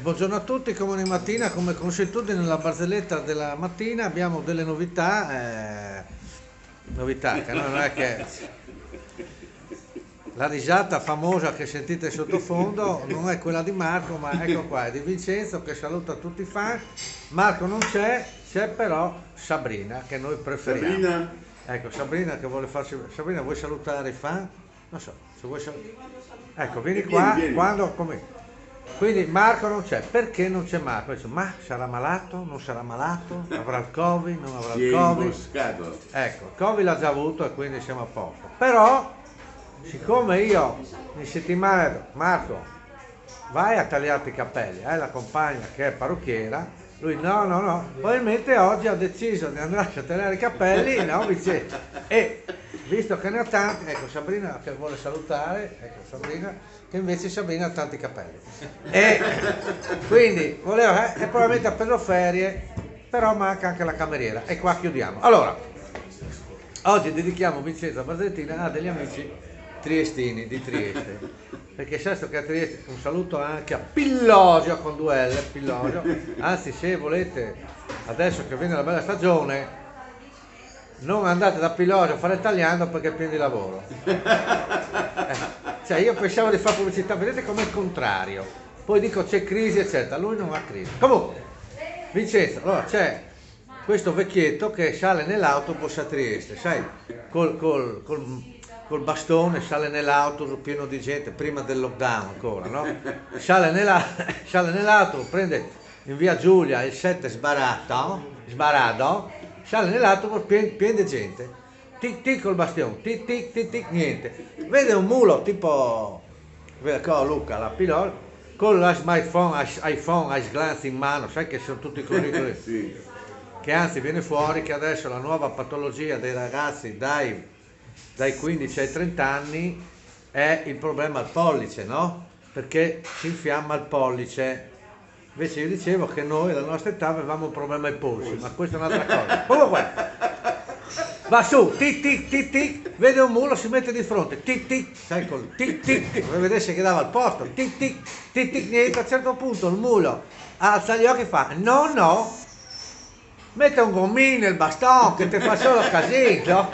Buongiorno a tutti, come ogni mattina, come consuetudine nella barzelletta della mattina abbiamo delle novità che non è che la risata famosa che sentite sottofondo non è quella di Marco, ma ecco qua, è di Vincenzo che saluta tutti i fan. Marco non c'è però Sabrina che noi preferiamo. Sabrina? Ecco, Sabrina che vuole farsi. Sabrina, vuoi salutare i fan? Non so, se vuoi ecco, vieni qua, vieni. quando come. Quindi Marco non c'è, perché non c'è Marco? Dice, ma sarà malato? Non sarà malato? Avrà il Covid? Non avrà il Si è Covid? imboscato. Ecco, il Covid l'ha già avuto e quindi siamo a posto. Però, siccome io in settimana, Marco, vai a tagliarti i capelli, hai la compagna che è parrucchiera, lui no, probabilmente oggi ha deciso di andarsi a tagliare i capelli, no, Vincenzo? E visto che ne ha tanti, ecco Sabrina che vuole salutare, ecco Sabrina, che invece Sabrina ha tanti capelli. E quindi voleva, e probabilmente ha preso ferie, però manca anche la cameriera. E qua chiudiamo. Allora, oggi dedichiamo Vincenzo Barzettina a degli amici triestini di Trieste, perché certo che a Trieste, un saluto anche a Pillosio con 2 L, Pillosio, anzi se volete, adesso che viene la bella stagione, non andate da Pillosio a fare il tagliando perché è pieno di lavoro. Cioè io pensavo di fare pubblicità, vedete com'è il contrario, poi dico c'è crisi eccetera, lui non ha crisi. Comunque, Vincenzo, allora c'è questo vecchietto che sale nell'autobus a Trieste, sai, col bastone sale nell'autobus pieno di gente, prima del lockdown ancora, no? Sale nell'autobus, prende in via Giulia il 7 sbarado, sale nell'autobus pieno di gente, tic tic col bastione, tic tic tic tic, niente. Vede un mulo tipo, Luca, la pilota, con l'iPhone, sglanzi in mano, sai che sono tutti così, Sì. che anzi viene fuori che adesso la nuova patologia dei ragazzi dai 15 ai 30 anni è il problema al pollice, no? Perché si infiamma il pollice. Invece io dicevo che noi alla nostra età avevamo un problema ai polsi, ma questa è un'altra cosa. Comunque, va su, tic tic tic tic, vede un mulo, si mette di fronte, tic tic, sai col tic tic, come vedesse che dava al posto, tic tic, tic tic, niente, a un certo punto il mulo alza gli occhi e fa, no, mette un gommino nel bastone che ti fa solo casino.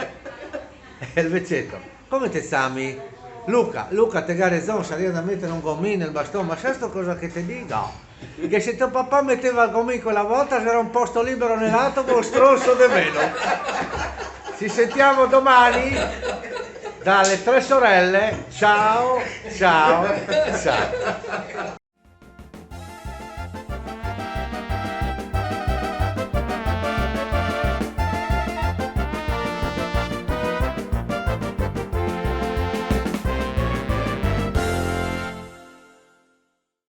E il vecchietto, come te chiami? Luca, te garezon, sarebbe da mettere un gommino nel bastone, ma sai sto cosa che ti dico? Che se tuo papà metteva il gommino quella volta c'era un posto libero nell'autobus, stronzo di meno. Ci sentiamo domani dalle 3 sorelle, ciao.